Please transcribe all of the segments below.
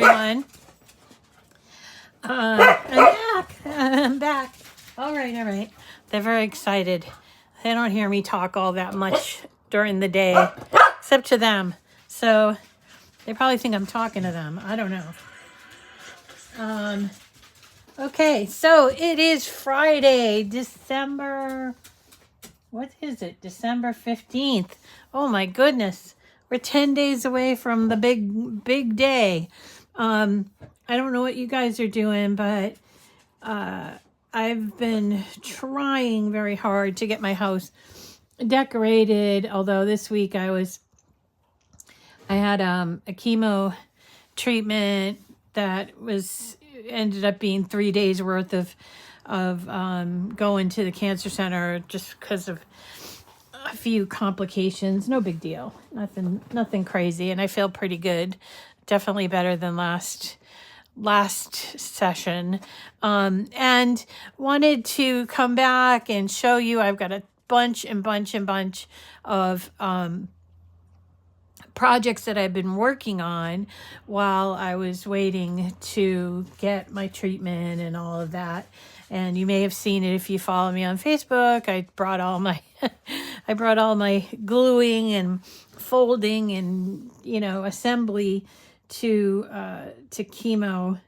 everyone. I'm back. I'm back. All right. They're very excited. They don't hear me talk all that much during the day, except to them. So they probably think I'm talking to them. I don't know. Okay, so it is Friday, December 15th. Oh my goodness. We're 10 days away from the big day. I don't know what you guys are doing, but I've been trying very hard to get my house decorated. Although this week I had a chemo treatment that ended up being 3 days worth of going to the cancer center just because of a few complications. No big deal. Nothing crazy. And I feel pretty good. Definitely better than last session. And wanted to come back and show you I've got a bunch of projects that I've been working on while I was waiting to get my treatment and all of that. And you may have seen it if you follow me on Facebook. I brought all my gluing and folding and assembly to chemo.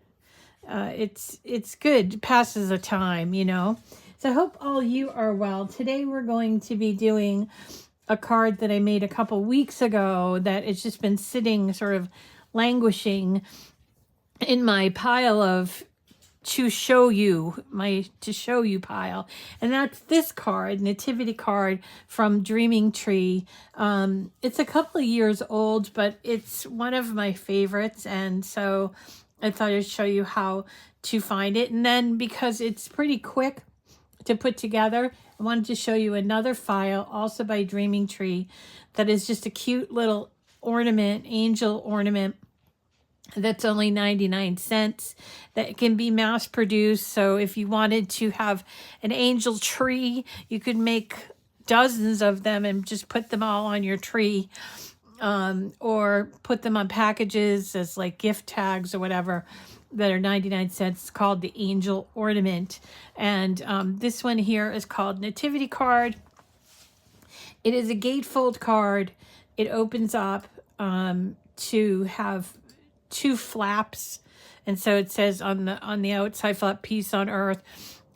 It's good. It passes the time, So I hope all you are well. Today we're going to be doing a card that I made a couple weeks ago that it's just been sitting sort of languishing in my pile of to show you pile. And that's this card, Nativity card from Dreaming Tree. It's a couple of years old, but it's one of my favorites. And so I thought I'd show you how to find it. And then because it's pretty quick to put together, I wanted to show you another file also by Dreaming Tree that is just a cute little ornament, angel ornament that's only 99 cents that can be mass produced. So if you wanted to have an angel tree, you could make dozens of them and just put them all on your tree, or put them on packages as like gift tags or whatever that are 99 cents. It's called the Angel Ornament. And this one here is called Nativity Card. It is a gatefold card. It opens up to have 2 flaps. And so it says on the outside flap, peace on earth.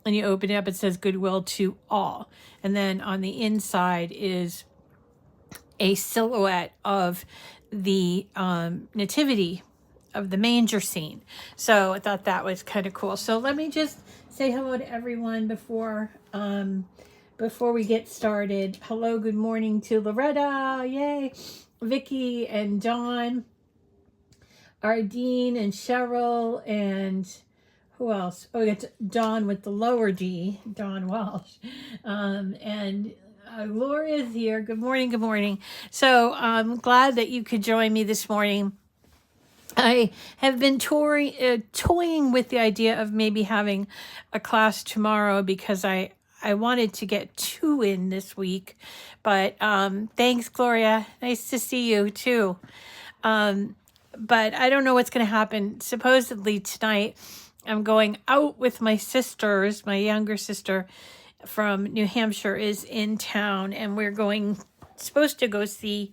And you open it up, it says goodwill to all. And then on the inside is a silhouette of the nativity of the manger scene. So I thought that was kind of cool. So let me just say hello to everyone before we get started. Hello, good morning to Loretta, yay, Vicky and Dawn, Ardeen and Cheryl, and who else? Oh, we got Dawn with the lower D, Dawn Walsh, and Gloria's here. Good morning. So I'm glad that you could join me this morning. I have been toying with the idea of maybe having a class tomorrow because I wanted to get 2 in this week. But thanks, Gloria. Nice to see you too. But I don't know what's going to happen. Supposedly tonight I'm going out with my sisters. My younger sister from New Hampshire is in town, and we're supposed to go see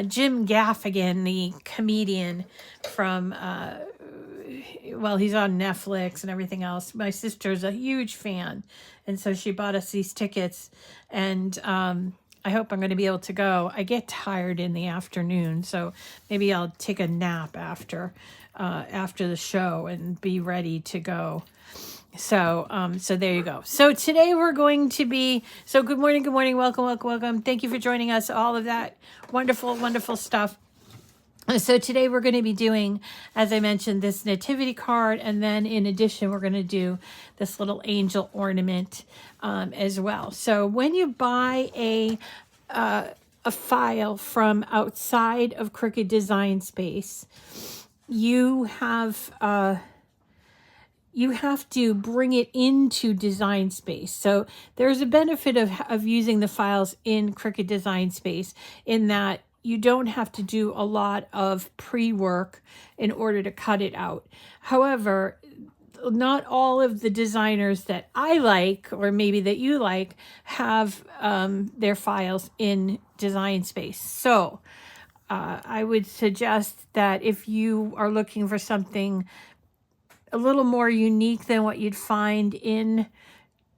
Jim Gaffigan, the comedian from, he's on Netflix and everything else. My sister's a huge fan, and so she bought us these tickets, and I hope I'm going to be able to go. I get tired in the afternoon, so maybe I'll take a nap after the show and be ready to go. So there you go. So today we're going to be, good morning, welcome. Thank you for joining us, all of that wonderful stuff. So today we're going to be doing, as I mentioned, this nativity card, and then in addition, we're going to do this little angel ornament as well. So when you buy a file from outside of Cricut Design Space, you have to bring it into Design Space. So there's a benefit of using the files in Cricut Design Space in that you don't have to do a lot of pre-work in order to cut it out. However, not all of the designers that I like, or maybe that you like, have their files in Design Space. So I would suggest that if you are looking for something a little more unique than what you'd find in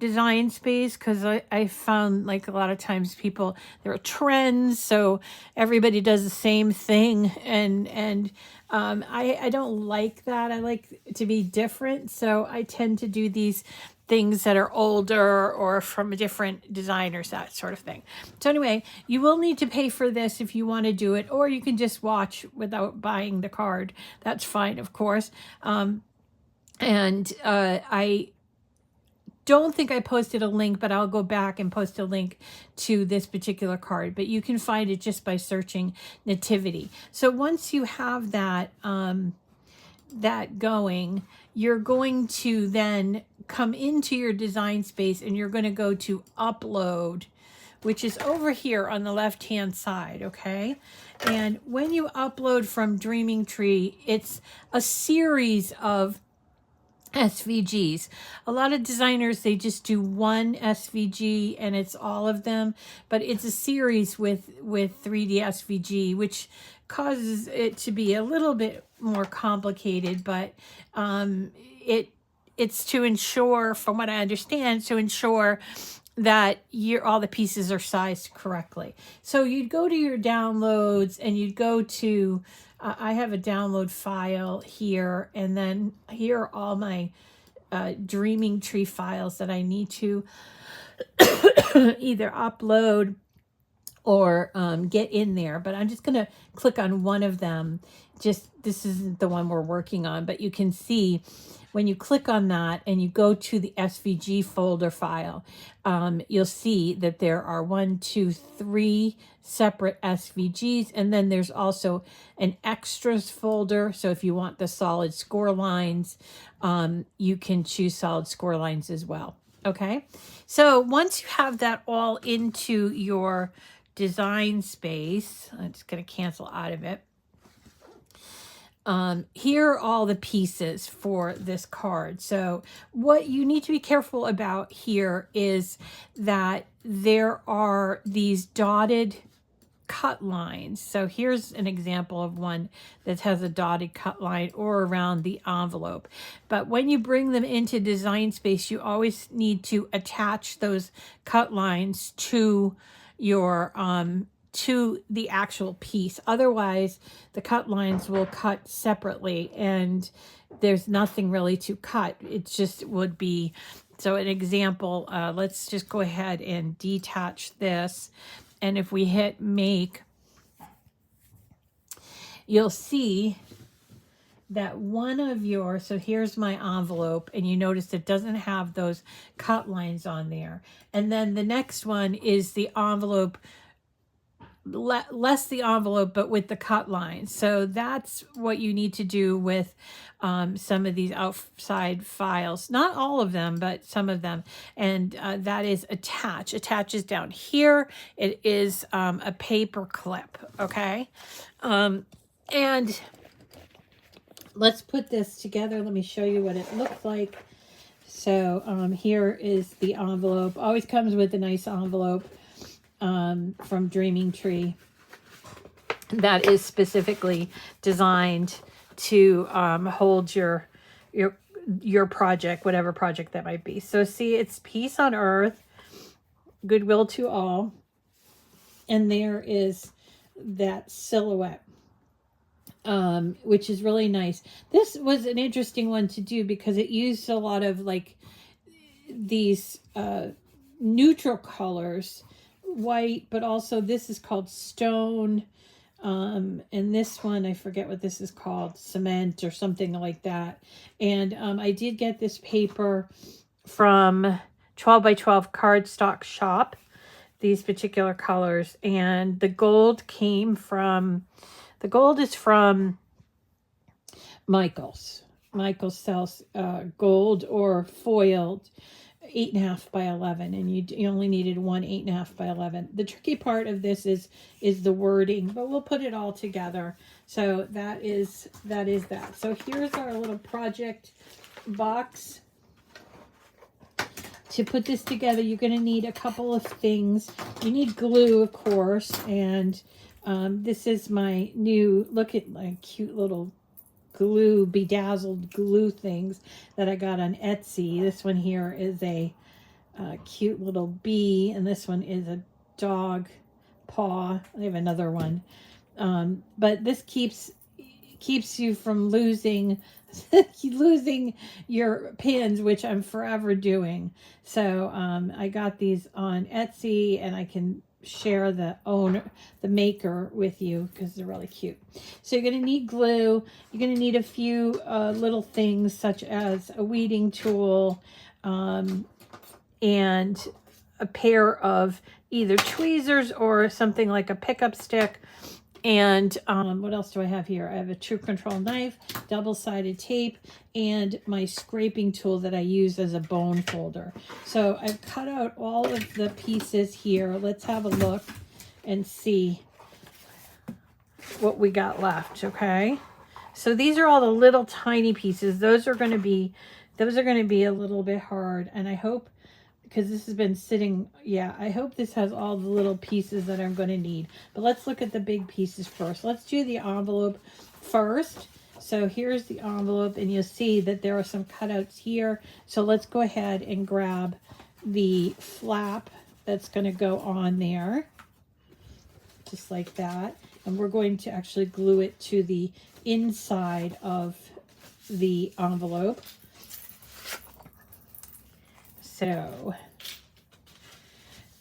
Design Space, because I found like a lot of times people, there are trends, so everybody does the same thing, and I don't like that. I like to be different, so I tend to do these things that are older or from different designers, that sort of thing. So anyway, you will need to pay for this if you want to do it, or you can just watch without buying the card. That's fine, of course. I don't think I posted a link, but I'll go back and post a link to this particular card. But you can find it just by searching Nativity. So once you have that that going, you're going to then come into your Design Space, and you're going to go to Upload, which is over here on the left-hand side, okay? And when you upload from Dreaming Tree, it's a series of SVGs. A lot of designers, they just do one SVG and it's all of them, but it's a series with 3D SVG, which causes it to be a little bit more complicated, but it's to ensure, from what I understand, to ensure that all the pieces are sized correctly. So you'd go to your downloads and you'd go to I have a download file here, and then here are all my Dreaming Tree files that I need to either upload or get in there. But I'm just going to click on one of them. This isn't the one we're working on, but you can see when you click on that and you go to the SVG folder file, you'll see that there are 3 separate SVGs, and then there's also an extras folder. So if you want the solid score lines, you can choose solid score lines as well. Okay, so once you have that all into your Design Space, I'm just going to cancel out of it. Here are all the pieces for this card. So what you need to be careful about here is that there are these dotted cut lines. So here's an example of one that has a dotted cut line or around the envelope. But when you bring them into Design Space, you always need to attach those cut lines to your to the actual piece. Otherwise, the cut lines will cut separately and there's nothing really to cut. It just would be, so an example, let's just go ahead and detach this. And if we hit make, you'll see that one of your, so here's my envelope, and you notice it doesn't have those cut lines on there. And then the next one is the envelope, less the envelope, but with the cut lines. So that's what you need to do with some of these outside files. Not all of them, but some of them. And that is attach. Attach is down here. It is a paper clip, okay? And let's put this together. Let me show you what it looks like. So here is the envelope. Always comes with a nice envelope from Dreaming Tree that is specifically designed to hold your project, whatever project that might be. So see, it's Peace on Earth, Goodwill to All, and there is that silhouette, which is really nice. This was an interesting one to do because it used a lot of like these neutral colors, white, but also this is called stone, and this one, I forget what this is called, cement or something like that. And I did get this paper from 12 by 12 Cardstock Shop, these particular colors, and the gold came from, the gold is from Michael's. Michael sells gold or foiled 8.5 by 11, and you only needed one 8.5 by 11. The tricky part of this is the wording, but we'll put it all together. So that is that. So here's our little project box. To put this together, you're going to need a couple of things. You need glue, of course, and this is my new, look at my cute little glue, bedazzled glue things that I got on Etsy. This one here is a cute little bee, and this one is a dog paw. I have another one, but this keeps you from losing your pins, which I'm forever doing. So I got these on Etsy, and I can share the maker with you because they're really cute. So you're going to need glue. You're going to need a few little things such as a weeding tool and a pair of either tweezers or something like a pickup stick. And what else do I have here? I have a True Control knife, double-sided tape, and my scraping tool that I use as a bone folder. So I've cut out all of the pieces here. Let's have a look and see what we got left, okay? So these are all the little tiny pieces. Those are going to be a little bit hard, and I hope, because this has been sitting, I hope this has all the little pieces that I'm going to need. But let's look at the big pieces first. Let's do the envelope first. So here's the envelope, and you'll see that there are some cutouts here. So let's go ahead and grab the flap that's going to go on there, just like that. And we're going to actually glue it to the inside of the envelope. So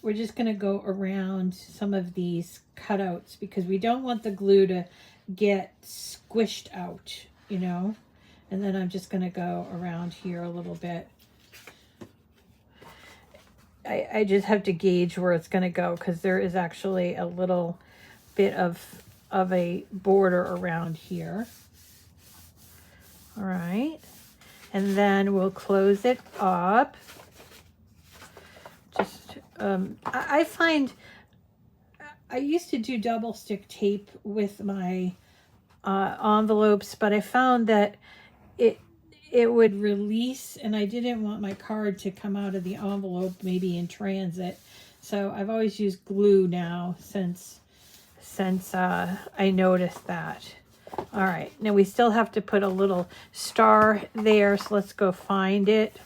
we're just going to go around some of these cutouts because we don't want the glue to get squished out, you know. And then I'm just going to go around here a little bit. I just have to gauge where it's going to go because there is actually a little bit of a border around here. All right. And then we'll close it up. Just, I find, I used to do double stick tape with my envelopes, but I found that it would release, and I didn't want my card to come out of the envelope maybe in transit. So I've always used glue now since I noticed that. All right, now we still have to put a little star there, so let's go find it.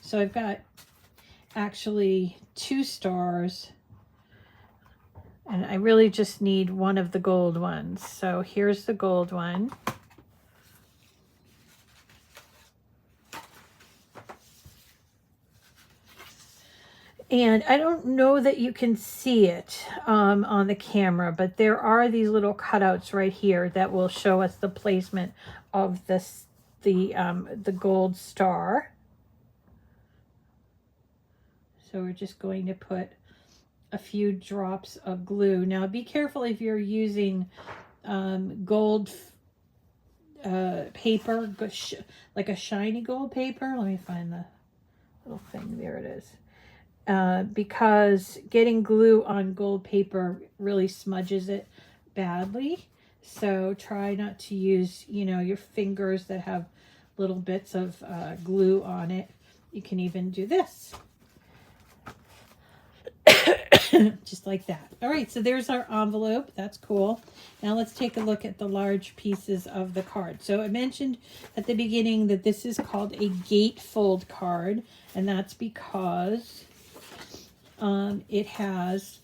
So I've got actually 2 stars, and I really just need one of the gold ones. So here's the gold one. And I don't know that you can see it on the camera, but there are these little cutouts right here that will show us the placement of the gold star. So we're just going to put a few drops of glue. Now be careful if you're using gold paper, like a shiny gold paper. Let me find the little thing. There it is. Because getting glue on gold paper really smudges it badly. So try not to use, your fingers that have little bits of glue on it. You can even do this. Just like that. All right, so there's our envelope. That's cool. Now let's take a look at the large pieces of the card. So I mentioned at the beginning that this is called a gatefold card, and that's because it has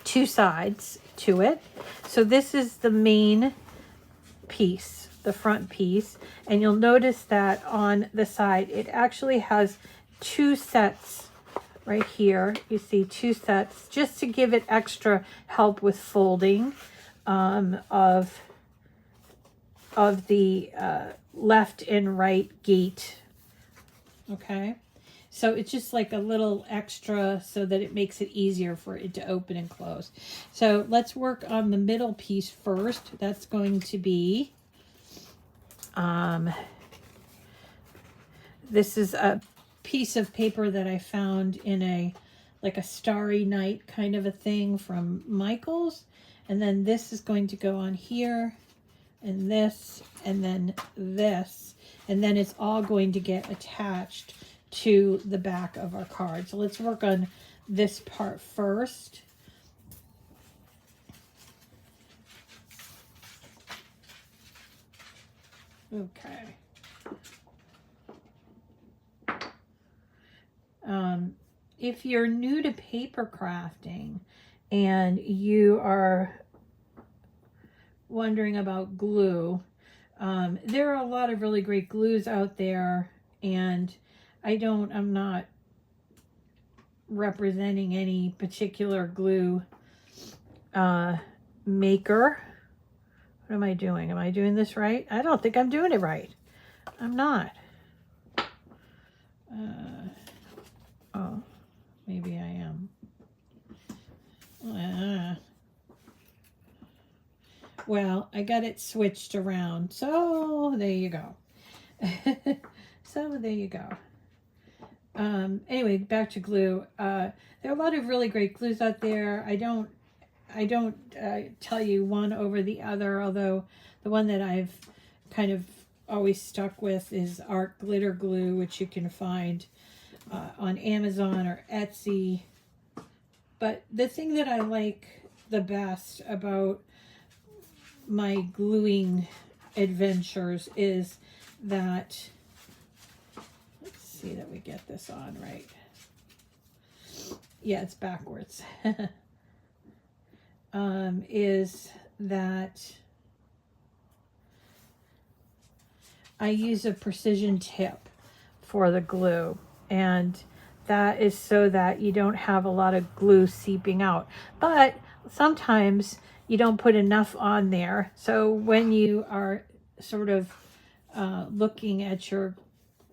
2 sides to it. So this is the main piece, the front piece, and you'll notice that on the side it actually has 2 sets. Right here, you see 2 sets, just to give it extra help with folding of the left and right gate. Okay, so it's just like a little extra so that it makes it easier for it to open and close. So let's work on the middle piece first. That's going to be This is a piece of paper that I found in a like a Starry Night kind of a thing from Michael's. And then this is going to go on here, and this, and then this. And then it's all going to get attached to the back of our card. So let's work on this part first. Okay. If you're new to paper crafting and you are wondering about glue, there are a lot of really great glues out there, and I'm not representing any particular glue maker. What am I doing? Am I doing this right? I don't think I'm doing it right. I'm not. Oh, maybe I am. Well, I got it switched around. So there you go. So there you go. Anyway, back to glue. There are a lot of really great glues out there. I don't tell you one over the other, although the one that I've kind of always stuck with is Art Glitter Glue, which you can find on Amazon or Etsy. But the thing that I like the best about my gluing adventures is that, let's see that we get this on right. Yeah, it's backwards. Is that I use a precision tip for the glue, and that is so that you don't have a lot of glue seeping out. But sometimes you don't put enough on there. So when you are sort of looking at your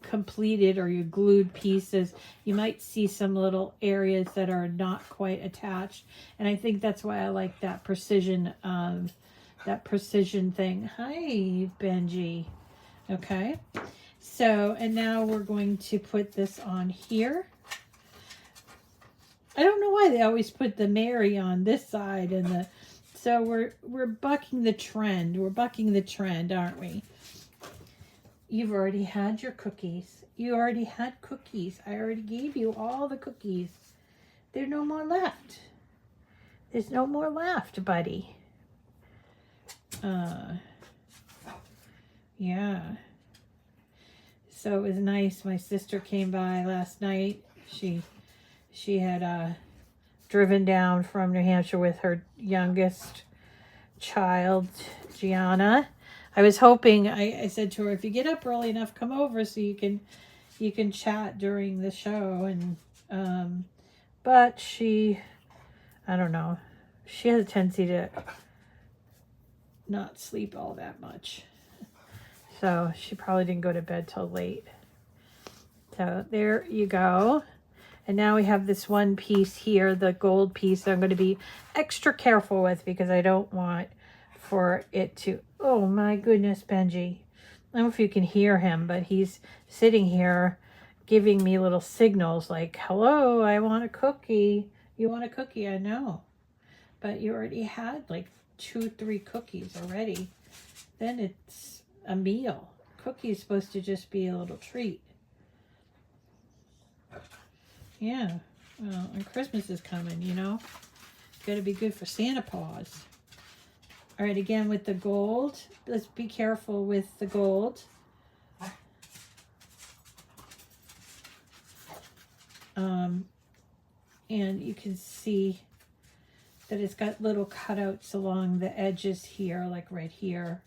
completed or your glued pieces, you might see some little areas that are not quite attached. And I think that's why I like that precision thing. Hi, Benji. Okay. So, and now we're going to put this on here. I don't know why they always put the Mary on this side and the, so we're bucking the trend. We're bucking the trend, aren't we? You've already had your cookies. You already had cookies. I already gave you all the cookies. There's no more left. There's no more left, buddy. Yeah. So it was nice. My sister came by last night. She had driven down from New Hampshire with her youngest child, Gianna. I was hoping, I said to her, if you get up early enough, come over so you can chat during the show. And but she, I don't know, she has a tendency to not sleep all that much. So she probably didn't go to bed till late. So there you go. And now we have this one piece here, the gold piece that I'm going to be extra careful with because I don't want for it to, oh my goodness, Benji. I don't know if you can hear him, but he's sitting here giving me little signals like, hello, I want a cookie. You want a cookie? I know. But you already had like 2-3 cookies already. Then it's a meal. Cookie is supposed to just be a little treat. Yeah. Well, and Christmas is coming, you know. Got to be good for Santa Paws. All right, again with the gold. Let's be careful with the gold. And you can see that it's got little cutouts along the edges here, like right here.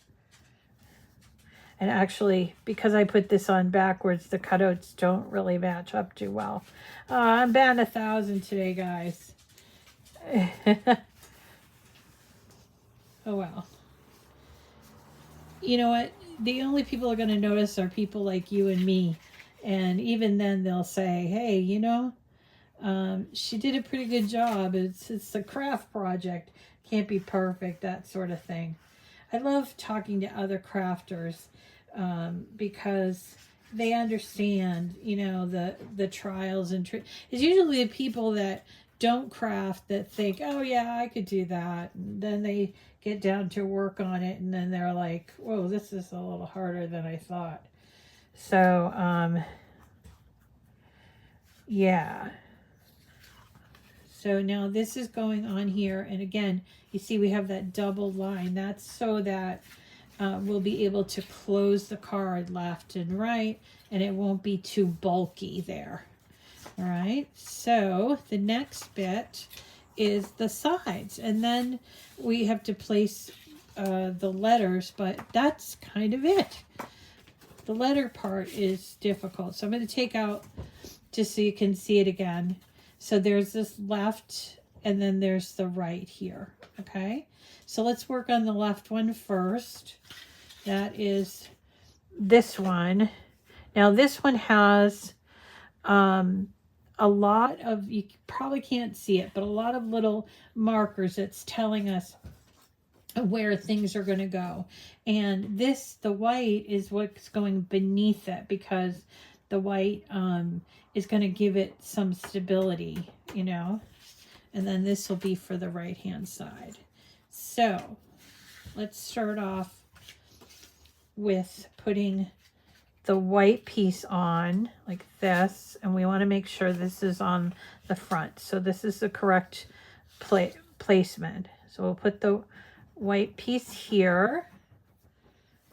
And actually, because I put this on backwards, the cutouts don't really match up too well. I'm batting 1,000 today, guys. Oh, well. You know what? The only people who are going to notice are people like you and me. And even then, they'll say, hey, you know, she did a pretty good job. It's a craft project. Can't be perfect, that sort of thing. I love talking to other crafters because they understand, you know, the trials and it's usually the people that don't craft that think, oh yeah, I could do that, and then they get down to work on it, and then they're like, whoa, this is a little harder than I thought. So yeah. So now this is going on here, and again, you see we have that double line. That's so that we'll be able to close the card left and right, and it won't be too bulky there. All right, so the next bit is the sides, and then we have to place the letters, but that's kind of it. The letter part is difficult, so I'm going to take out just so you can see it again. So there's this left, and then there's the right here, okay? So let's work on the left one first. That is this one. Now this one has a lot of, you probably can't see it, but a lot of little markers that's telling us where things are going to go. And this, the white, is what's going beneath it, because the white is going to give it some stability, you know. And then this will be for the right hand side. So let's start off with putting the white piece on like this, and we want to make sure this is on the front. So this is the correct placement. So we'll put the white piece here.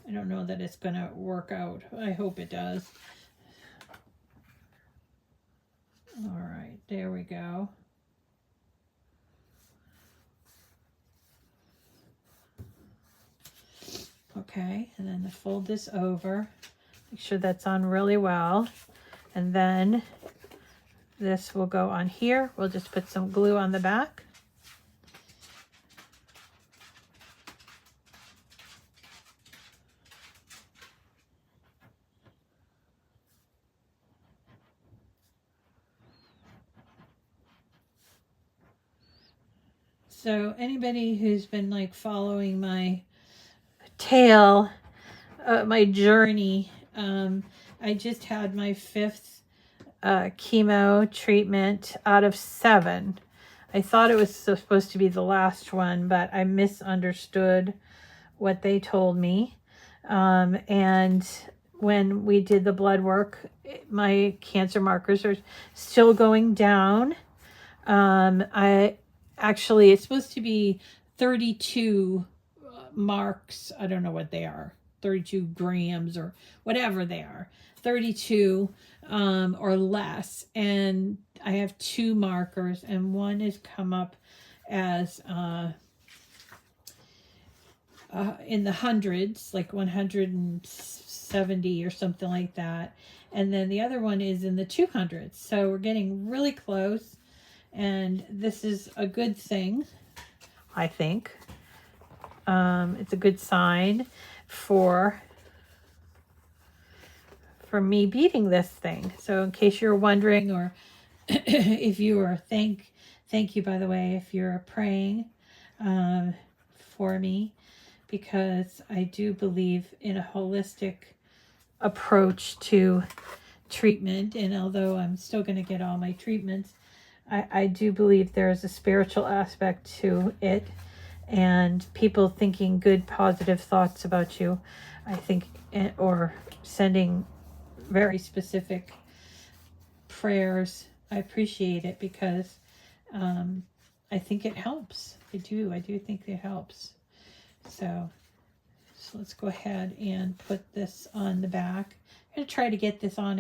I don't know that it's going to work out. I hope it does. All right, there we go. Okay, and then fold this over. Make sure that's on really well. And then this will go on here. We'll just put some glue on the back. So anybody who's been like following my tale, my journey, I just had my 5th chemo treatment out of 7. I thought it was supposed to be the last one, but I misunderstood what they told me. And when we did the blood work, my cancer markers are still going down. It's supposed to be 32 marks. I don't know what they are. 32 grams or whatever they are. 32 or less. And I have 2 markers, and one has come up as in the hundreds, like 170 or something like that. And then the other one is in the 200s. So we're getting really close. And this is a good thing, I think. It's a good sign for me beating this thing. So in case you're wondering, or if you are, thank you, by the way, if you're praying for me, because I do believe in a holistic approach to treatment. And although I'm still going to get all my treatments, I do believe there is a spiritual aspect to it, and people thinking good, positive thoughts about you, I think, or sending very specific prayers. I appreciate it, because I think it helps. I do think it helps. So let's go ahead and put this on the back. I'm going to try to get this on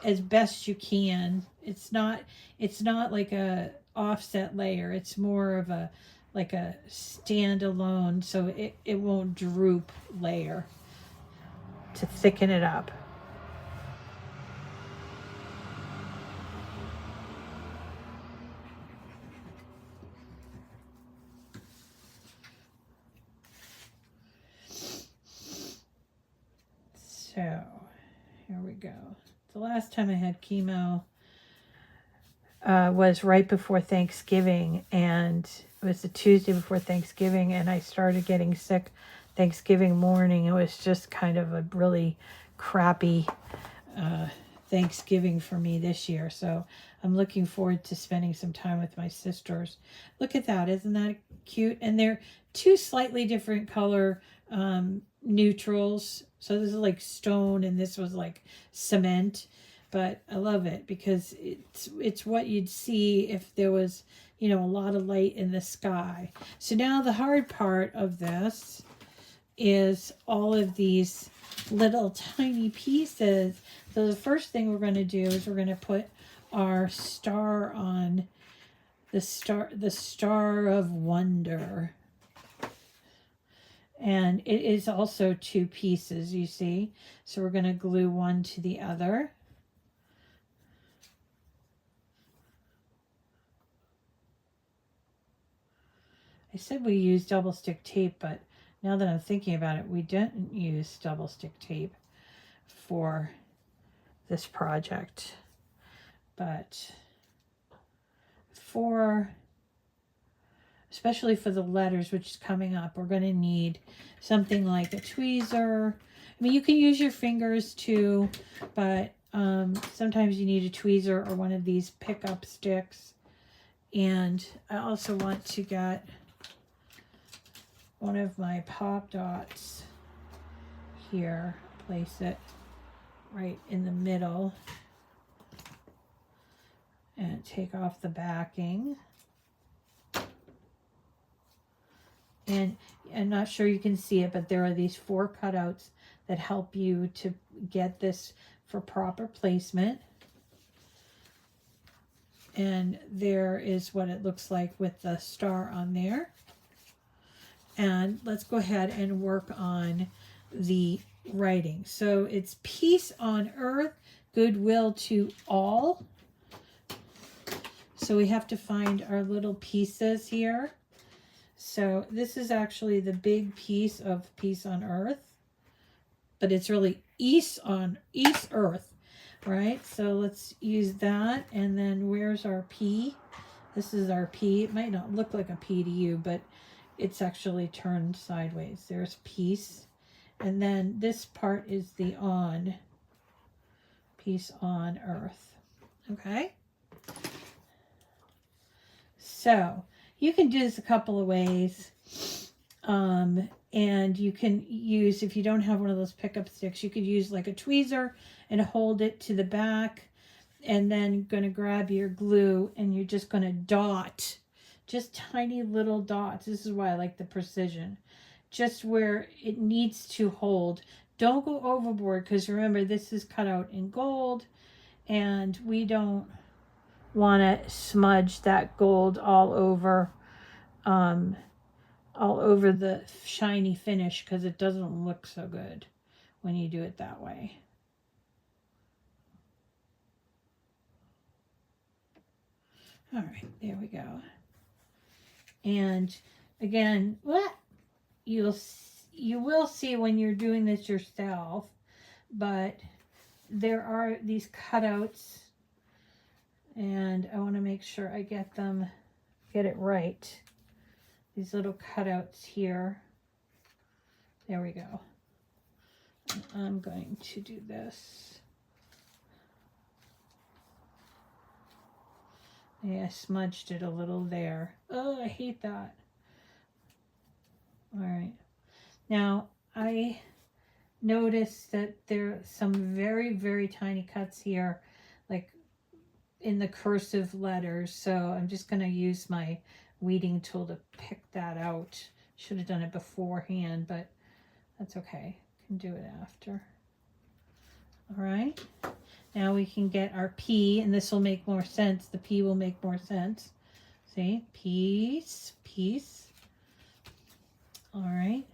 as best you can. It's not like a offset layer. It's more of a like a standalone, so it won't droop layer, to thicken it up. So here we go. The last time I had chemo was right before Thanksgiving, and it was the Tuesday before Thanksgiving, and I started getting sick Thanksgiving morning. It was just kind of a really crappy Thanksgiving for me this year. So I'm looking forward to spending some time with my sisters. Look at that. Isn't that cute? And they're two slightly different color neutrals. So this is like stone and this was like cement. But I love it because it's what you'd see if there was, you know, a lot of light in the sky. So now the hard part of this is all of these little tiny pieces. So the first thing we're going to do is we're going to put our star on the star of wonder. And it is also two pieces, you see. So we're going to glue one to the other. I said we use double stick tape, but now that I'm thinking about it, we didn't use double stick tape for this project. But especially for the letters, which is coming up, we're going to need something like a tweezer. I mean, you can use your fingers too, but sometimes you need a tweezer or one of these pickup sticks. And I also want to get one of my pop dots here, place it right in the middle, and take off the backing. And I'm not sure you can see it, but there are these 4 cutouts that help you to get this for proper placement. And there is what it looks like with the star on there. And let's go ahead and work on the writing. So it's peace on earth, goodwill to all. So we have to find our little pieces here. So this is actually the big piece of peace on earth, but it's really east earth, right? So let's use that. And then where's our P? This is our P. It might not look like a P to you, but it's actually turned sideways. There's peace. And then this part is the on. Peace on earth. Okay? So you can do this a couple of ways. And you can use, if you don't have one of those pickup sticks, you could use like a tweezer and hold it to the back. And then going to grab your glue and you're just going to dot. Just tiny little dots. This is why I like the precision. Just where it needs to hold. Don't go overboard because remember this is cut out in gold and we don't want to smudge that gold all over the shiny finish because it doesn't look so good when you do it that way. All right, there we go. And again, you will see when you're doing this yourself, but there are these cutouts, and I want to make sure I get it right. These little cutouts here. There we go. And I'm going to do this. Yeah, I smudged it a little there. Oh, I hate that. All right. Now, I noticed that there are some very, very tiny cuts here, like in the cursive letters. So I'm just going to use my weeding tool to pick that out. Should have done it beforehand, but that's okay. Can do it after. All right. Now we can get our P, and this will make more sense. The P will make more sense. See? Peace, peace. All right.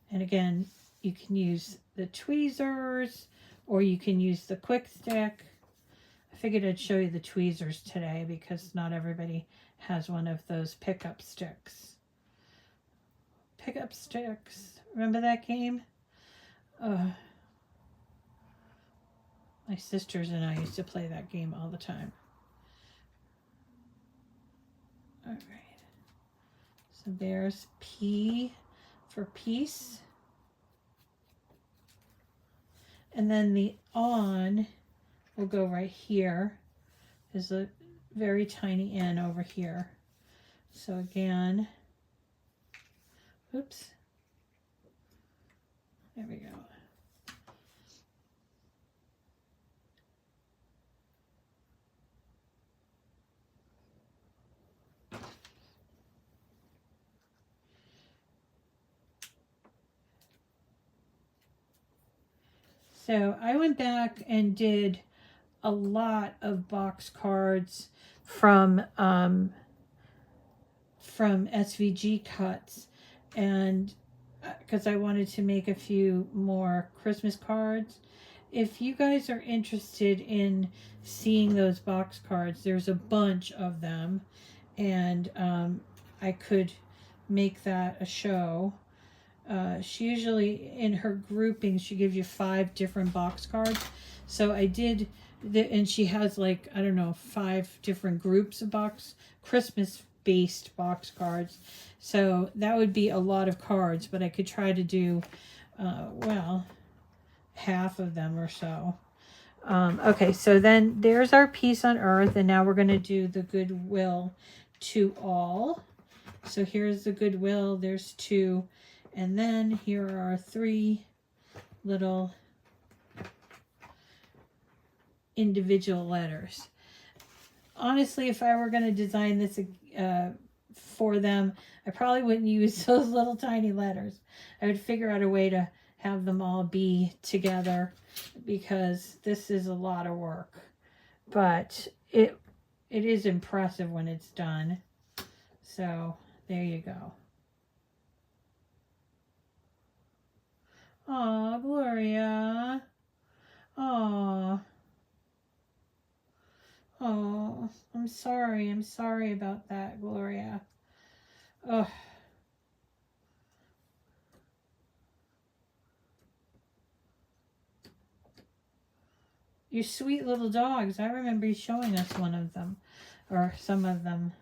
And again, you can use the tweezers or you can use the quick stick. I figured I'd show you the tweezers today because not everybody has one of those pickup sticks. Pickup sticks. Remember that game? My sisters and I used to play that game all the time. All right. So there's P for for peace. And then the on will go right here. There's a very tiny N over here. So again, oops, there we go. So I went back and did a lot of box cards from SVG cuts, and because I wanted to make a few more Christmas cards. If you guys are interested in seeing those box cards, there's a bunch of them, and I could make that a show. She usually, in her groupings, she gives you 5 different box cards. So I did, and she has like, I don't know, 5 different groups of Christmas-based box cards. So that would be a lot of cards, but I could try to do, well, half of them or so. Okay, so then there's our peace on earth, and now we're going to do the goodwill to all. So here's the goodwill, there's 2. And then here are 3 little individual letters. Honestly, if I were going to design this for them, I probably wouldn't use those little tiny letters. I would figure out a way to have them all be together, because this is a lot of work. But it is impressive when it's done. So there you go. Aw, Gloria. Aw. Oh, I'm sorry. I'm sorry about that, Gloria. Oh. You sweet little dogs. I remember you showing us one of them, or some of them,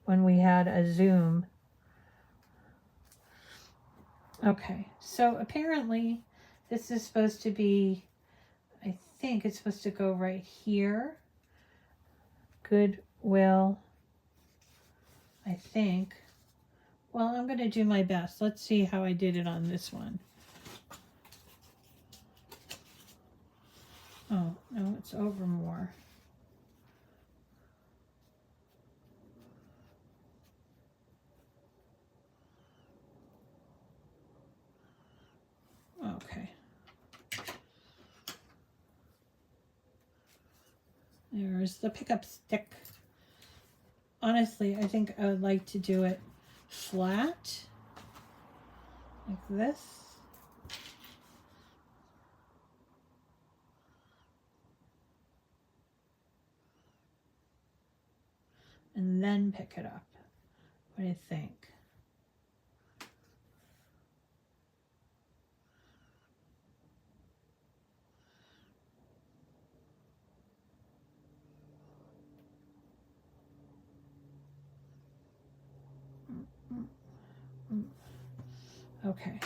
when we had a Zoom. Okay, so apparently this is supposed to be, I think it's supposed to go right here. Goodwill, I think. Well, I'm going to do my best. Let's see how I did it on this one. Oh, no, it's over more. Okay. There's the pickup stick. Honestly, I think I would like to do it flat, like this. And then pick it up. What do you think? Okay,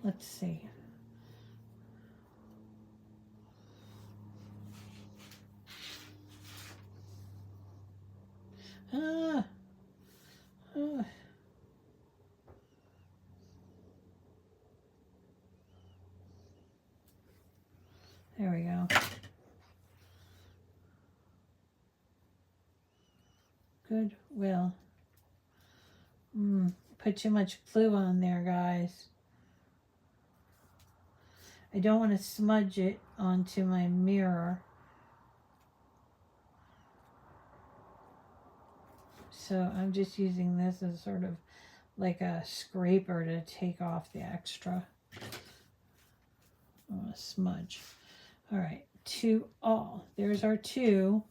let's see. Ah. There we go. Goodwill. Put too much glue on there, guys. I don't want to smudge it onto my mirror. So I'm just using this as sort of like a scraper to take off the extra. I want to smudge. All right, to all. There's our 2.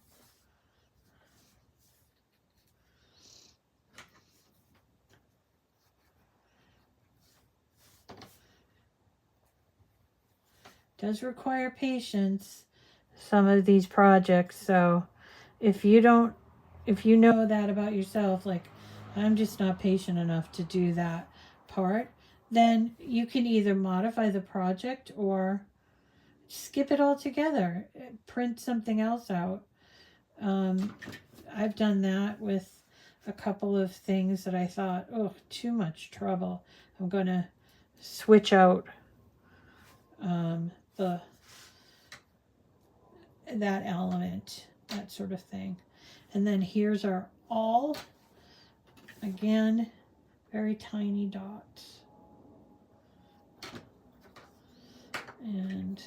Does require patience, some of these projects. So if you know that about yourself, like I'm just not patient enough to do that part, then you can either modify the project or skip it altogether, print something else out. I've done that with a couple of things that I thought, oh, too much trouble. I'm going to switch out that element, that sort of thing. And then here's our all. Again, very tiny dots. And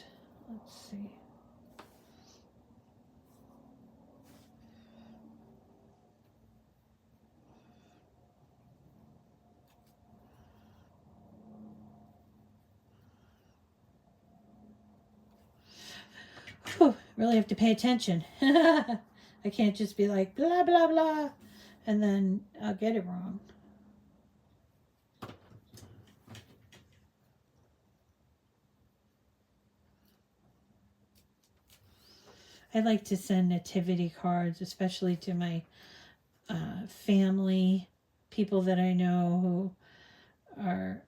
let's see. Whew, really have to pay attention. I can't just be like blah blah blah and then I'll get it wrong. I like to send nativity cards, especially to my family, people that I know who are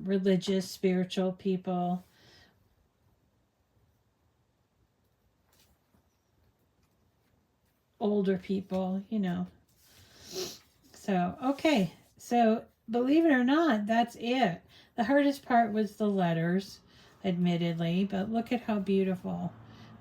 religious, spiritual people. Older people, you know. So, okay. So, believe it or not, that's it. The hardest part was the letters, admittedly, but look at how beautiful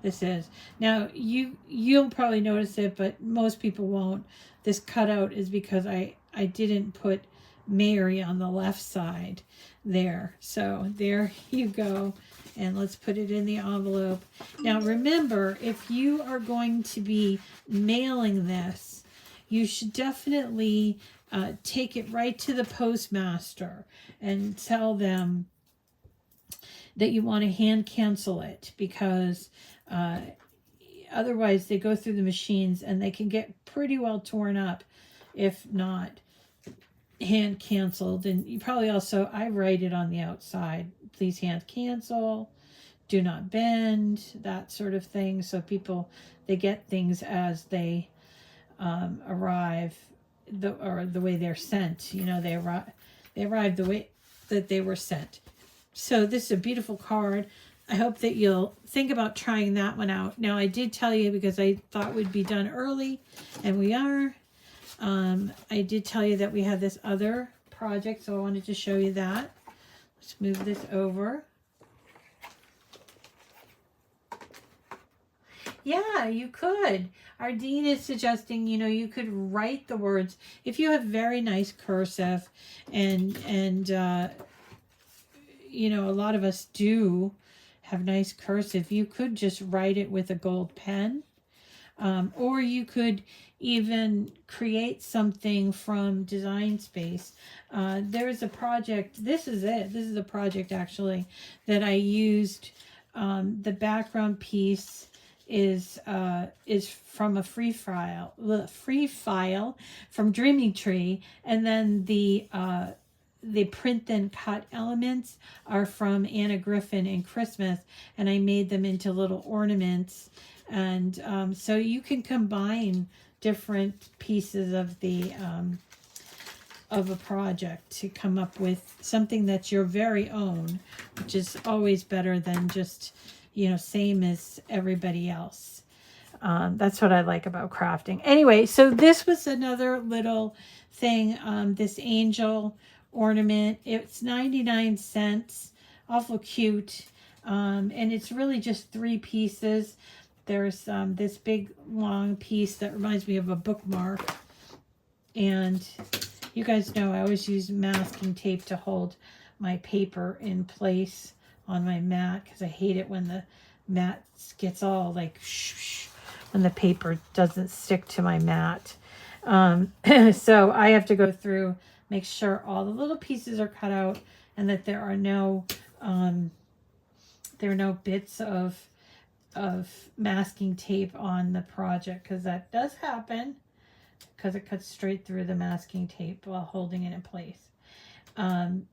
this is. Now, you'll probably notice it, but most people won't. This cutout is because I didn't put Mary on the left side there. So, there you go. And let's put it in the envelope. Now, remember, if you are going to be mailing this, you should definitely take it right to the postmaster and tell them that you want to hand cancel it, because otherwise they go through the machines and they can get pretty well torn up if not hand canceled. And you probably also, I write it on the outside, please hand cancel, do not bend, that sort of thing, so people, they get things as they arrive, the way they're sent. You know, they arrive the way that they were sent. So this is a beautiful card. I hope that you'll think about trying that one out. Now, I did tell you, because I thought we'd be done early, and we are. I did tell you that we had this other project, so I wanted to show you that. Let's move this over. Yeah, you could. Our dean is suggesting, you know, you could write the words. If you have very nice cursive, and you know, a lot of us do have nice cursive, you could just write it with a gold pen. Or you could even create something from Design Space. There is a project, this is it, this is a project actually that I used. The background piece is from a free file from Dreaming Tree, and then the print then cut elements are from Anna Griffin and Christmas, and I made them into little ornaments. And so you can combine different pieces of the of a project to come up with something that's your very own, which is always better than just, you know, same as everybody else. That's what I like about crafting. Anyway, so this was another little thing, this angel ornament. It's 99 cents, awful cute, and it's really just 3 pieces. There's this big long piece that reminds me of a bookmark, and you guys know I always use masking tape to hold my paper in place on my mat, because I hate it when the mat gets all like shh, when the paper doesn't stick to my mat. So I have to go through, make sure all the little pieces are cut out, and that there are no bits of masking tape on the project, because that does happen, because it cuts straight through the masking tape while holding it in place. And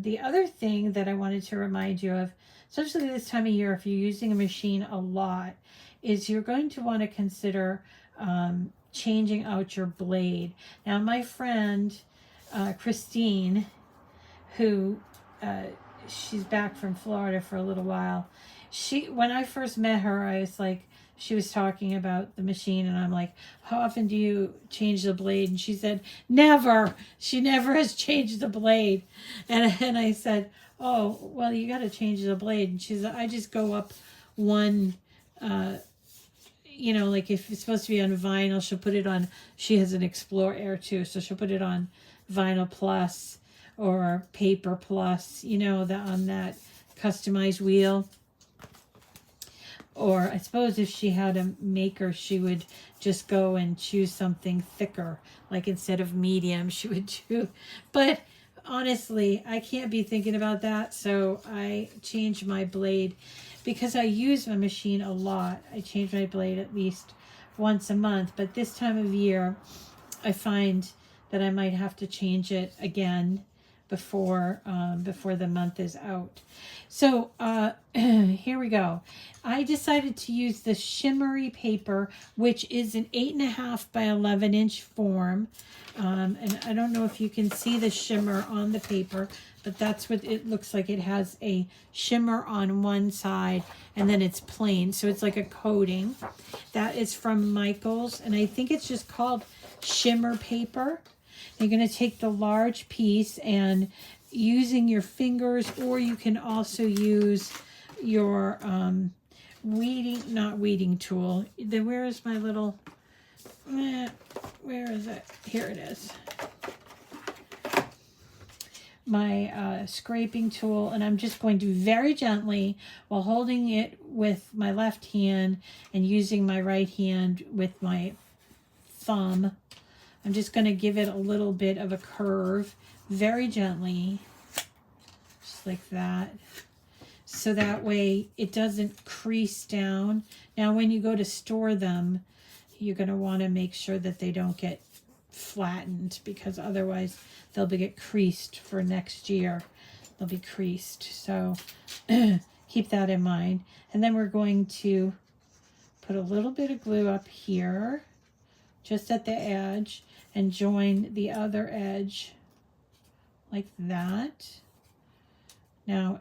the other thing that I wanted to remind you of, especially this time of year, if you're using a machine a lot, is you're going to want to consider changing out your blade. Now, my friend Christine, who she's back from Florida for a little while. When I first met her, I was like, she was talking about the machine, and I'm like, how often do you change the blade? And she said, never. She never has changed the blade. And I said, oh, well, you got to change the blade. And she said, I just go up one, like if it's supposed to be on vinyl, she'll put it on, she has an Explore Air too, so she'll put it on Vinyl Plus or Paper Plus, on that customized wheel. Or I suppose if she had a maker, she would just go and choose something thicker. Like instead of medium, she would do. But honestly, I can't be thinking about that. So I changed my blade because I use my machine a lot. I change my blade at least once a month. But this time of year, I find that I might have to change it again before the month is out. So here we go. I decided to use the shimmery paper, which is an 8.5 by 11 inch form. And I don't know if you can see the shimmer on the paper, but that's what it looks like. It has a shimmer on one side and then it's plain. So it's like a coating. That is from Michaels, and I think it's just called shimmer paper. You're going to take the large piece and using your fingers, or you can also use your not weeding tool. Where is my little, where is it? Here it is. My scraping tool, and I'm just going to very gently, while holding it with my left hand and using my right hand with my thumb, I'm just going to give it a little bit of a curve, very gently, just like that. So that way it doesn't crease down. Now when you go to store them, you're going to want to make sure that they don't get flattened, because otherwise they'll get creased for next year. They'll be creased. So keep that in mind. And then we're going to put a little bit of glue up here, just at the edge, and join the other edge like that. Now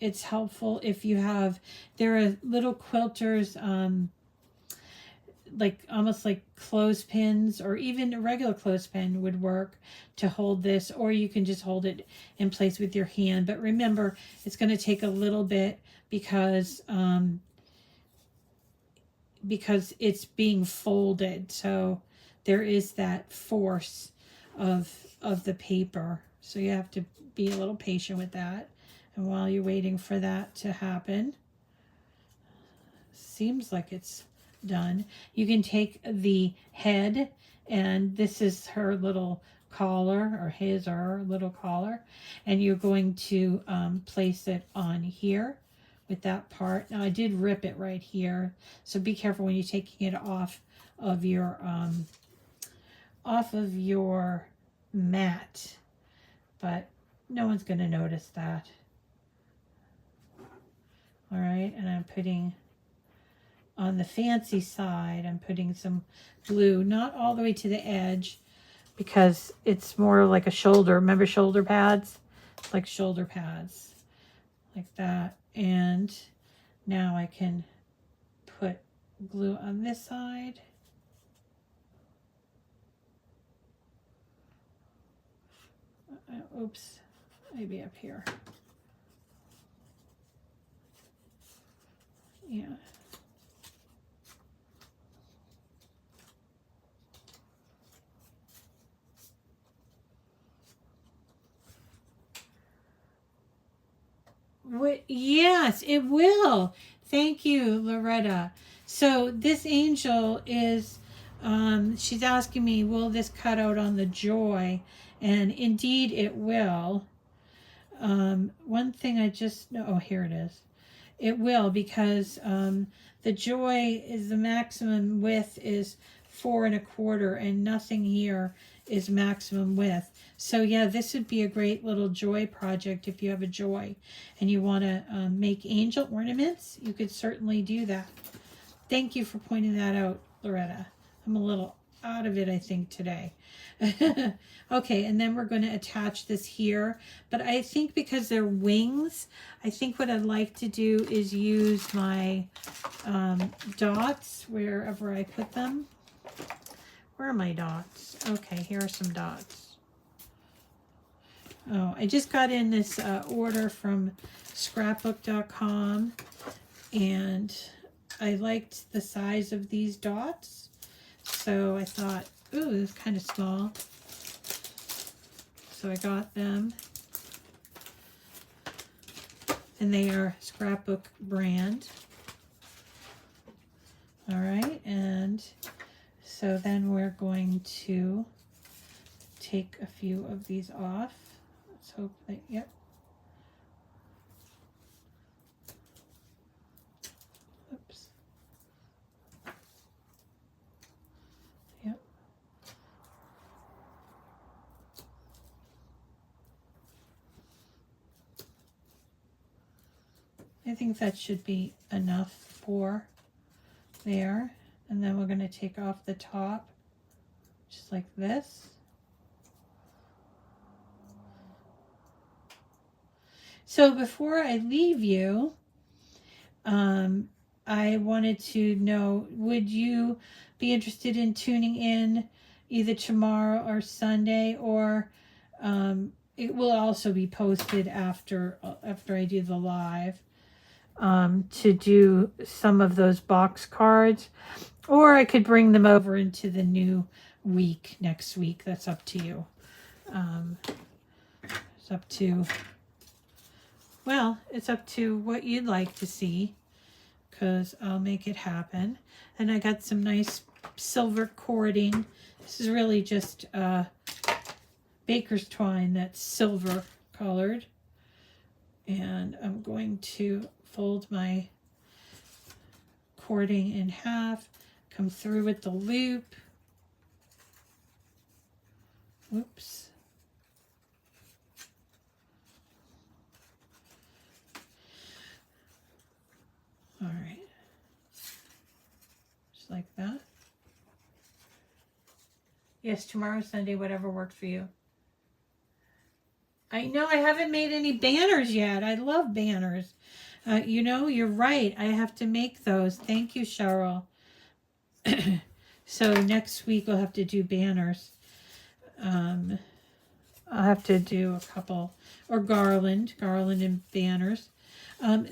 it's helpful if you have, there are little quilters, like almost like clothespins, or even a regular clothespin would work to hold this, or you can just hold it in place with your hand. But remember, it's going to take a little bit because it's being folded, so there is that force of the paper. So you have to be a little patient with that. And while you're waiting for that to happen, seems like it's done. You can take the head, and this is her little collar, or his or her little collar, and you're going to place it on here with that part. Now I did rip it right here, so be careful when you're taking it off of your mat, but no one's going to notice that. All right, and I'm putting on the fancy side, I'm putting some glue, not all the way to the edge, because it's more like a shoulder. Remember shoulder pads? It's like shoulder pads, like that. And now I can put glue on this side. Oops, maybe up here. Yeah. Yes, it will. Thank you, Loretta. So this angel is, she's asking me, will this cut out on the joy? And indeed it will. One thing I just know, oh, here it is. It will, because the joy is, the maximum width is 4 1/4, and nothing here is maximum width. So yeah, this would be a great little joy project. If you have a joy and you want to make angel ornaments, you could certainly do that. Thank you for pointing that out, Loretta. I'm a little out of it, I think, today. Okay, and then we're going to attach this here. But I think because they're wings, I think what I'd like to do is use my dots wherever I put them. Where are my dots? Okay, here are some dots. Oh, I just got in this order from scrapbook.com, and I liked the size of these dots. So I thought, ooh, it's kind of small. So I got them. And they are Scrapbook brand. All right, and so then we're going to take a few of these off. Let's hope that, yep. Oops. Yep. I think that should be enough for there. And then we're going to take off the top just like this. So before I leave you, I wanted to know, would you be interested in tuning in either tomorrow or Sunday, or it will also be posted after I do the live, to do some of those box cards, or I could bring them over into the new week next week. That's up to you. It's up to, well, it's up to what you'd like to see, because I'll make it happen. And I got some nice silver cording. This is really just baker's twine that's silver colored. And I'm going to fold my cording in half, come through with the loop. Whoops. All right. Just like that. Yes, tomorrow, Sunday, whatever works for you. I know I haven't made any banners yet. I love banners. You know, you're right. I have to make those. Thank you, Cheryl. So next week we'll have to do banners. I'll have to do a couple, or garland and banners.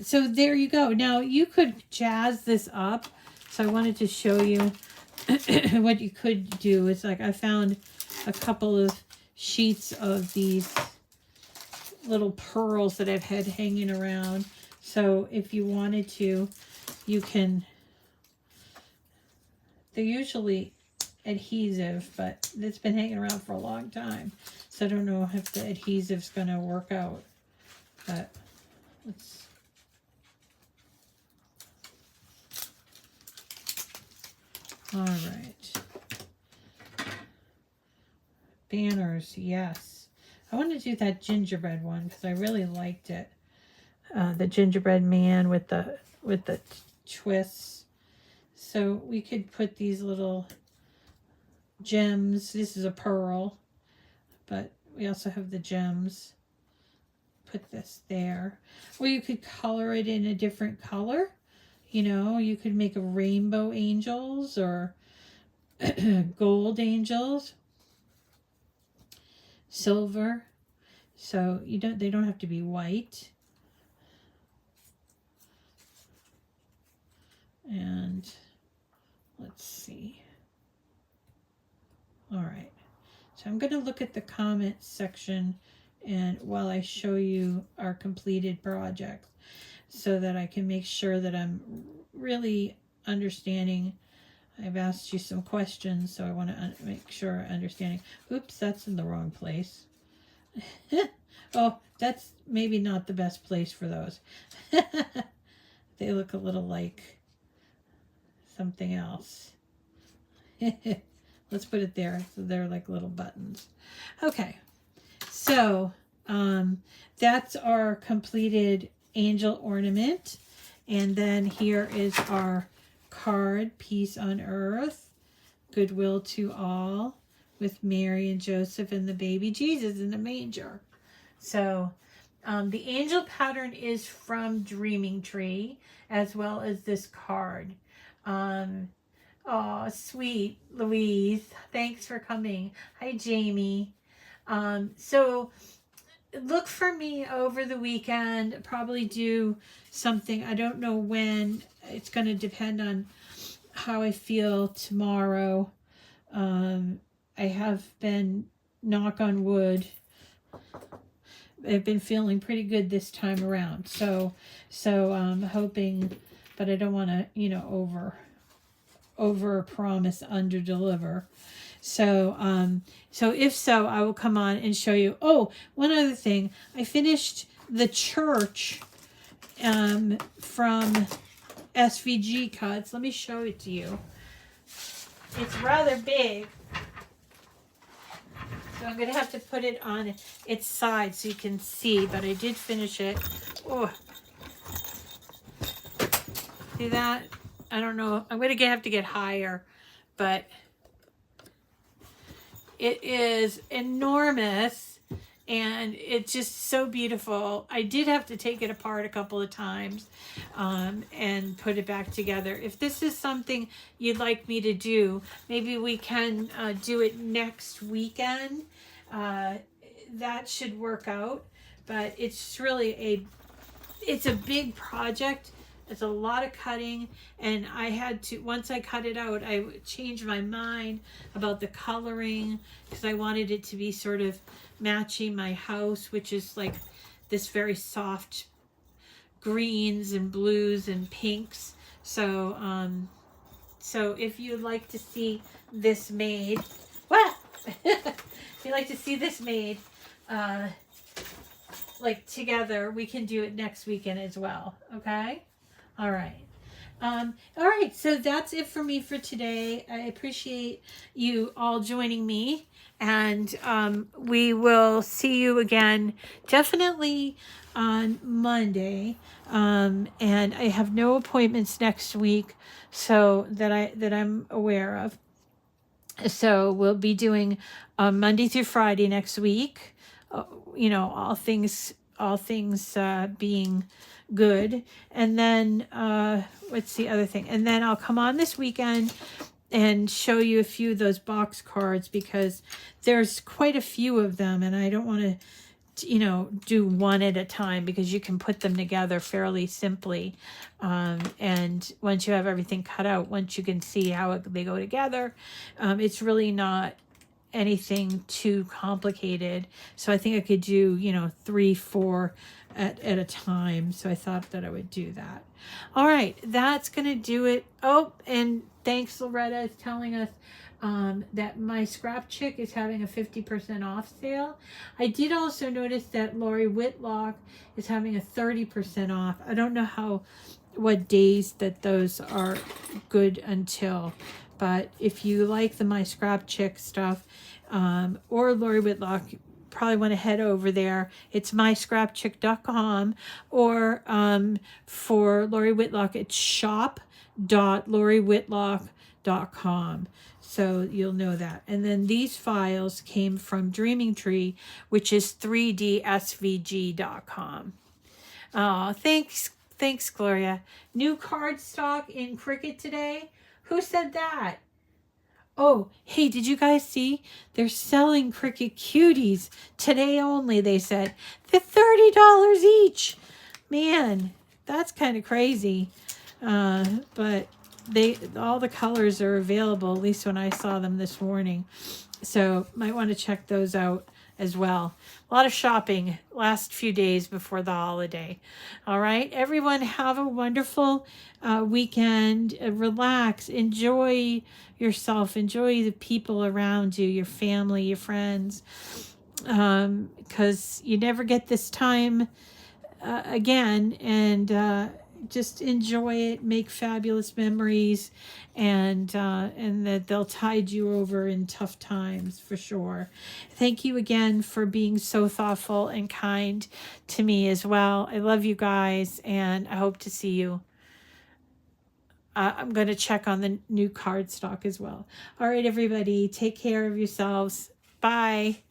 So there you go. Now you could jazz this up. So I wanted to show you what you could do. It's like I found a couple of sheets of these little pearls that I've had hanging around. So if you wanted to, you can, they're usually adhesive, but it's been hanging around for a long time. So I don't know if the adhesive's going to work out, but let's, all right. Banners, yes. I want to do that gingerbread one because I really liked it. The gingerbread man with the twists. So we could put these little gems. This is a pearl, but we also have the gems. Put this there. Or you could color it in a different color. You know, you could make a rainbow angels or gold angels. Silver. So they don't have to be white. And let's see. All right. So I'm going to look at the comments section and while I show you our completed projects so that I can make sure that I'm really understanding. I've asked you some questions, so I want to make sure I'm understanding. Oops, that's in the wrong place. Oh, that's maybe not the best place for those. They look a little like something else. Let's put it there. So they're like little buttons. Okay. So that's our completed angel ornament. And then here is our card, Peace on Earth. goodwill to all, with Mary and Joseph and the baby Jesus in the manger. So the angel pattern is from Dreaming Tree, as well as this card. Oh, sweet Louise. Thanks for coming. Hi, Jamie. So look for me over the weekend. Probably do something. I don't know when. It's going to depend on how I feel tomorrow. I have been, knock on wood, I've been feeling pretty good this time around. So I'm hoping, but I don't want to, over promise, under deliver. So if so, I will come on and show you. Oh, one other thing. I finished the church from SVG Cuts. Let me show it to you. It's rather big. So I'm going to have to put it on its side so you can see, but I did finish it. Oh, see that? I don't know. I'm going to have to get higher, but it is enormous and it's just so beautiful. I did have to take it apart a couple of times and put it back together. If this is something you'd like me to do, maybe we can do it next weekend. That should work out, but it's really it's a big project. It's a lot of cutting, and I had to, once I cut it out, I changed my mind about the coloring because I wanted it to be sort of matching my house, which is like this very soft greens and blues and pinks. So if you'd like to see this made, if you'd like to see this made, like together, we can do it next weekend as well. Okay. All right. All right. So that's it for me for today. I appreciate you all joining me, and we will see you again definitely on Monday. And I have no appointments next week, so that I'm aware of. So we'll be doing Monday through Friday next week. All things being good. And then what's the other thing? And then I'll come on this weekend and show you a few of those box cards because there's quite a few of them, and I don't want to do one at a time because you can put them together fairly simply. And once you have everything cut out, once you can see how they go together, it's really not anything too complicated. So I think I could do 3, 4 at a time. So I thought that I would do that. All right, that's gonna do it. Oh, and thanks, Loretta is telling us that my Scrap Chick is having a 50% off sale. I did also notice that Lori Whitlock is having a 30% off. I don't know what days that those are good until, but if you like the My Scrap Chick stuff, or Lori Whitlock, you probably want to head over there. It's myscrapchick.com, or for Lori Whitlock, it's shop.loriwhitlock.com. So you'll know that. And then these files came from Dreaming Tree, which is 3dsvg.com. Oh, thanks, Gloria. New card stock in Cricut today. Who said that? Oh, hey, did you guys see? They're selling Cricut Cuties today only, they said. They're $30 each. Man, that's kind of crazy. But all the colors are available, at least when I saw them this morning. So might want to check those out as well. A lot of shopping last few days before the holiday. All right, everyone, have a wonderful weekend. Relax, enjoy yourself, enjoy the people around you, your family, your friends, because you never get this time again. And just enjoy it, make fabulous memories, and that they'll tide you over in tough times for sure. Thank you again for being so thoughtful and kind to me as well. I love you guys, and I hope to see you I'm going to check on the new cardstock as well. All right, everybody, take care of yourselves. Bye.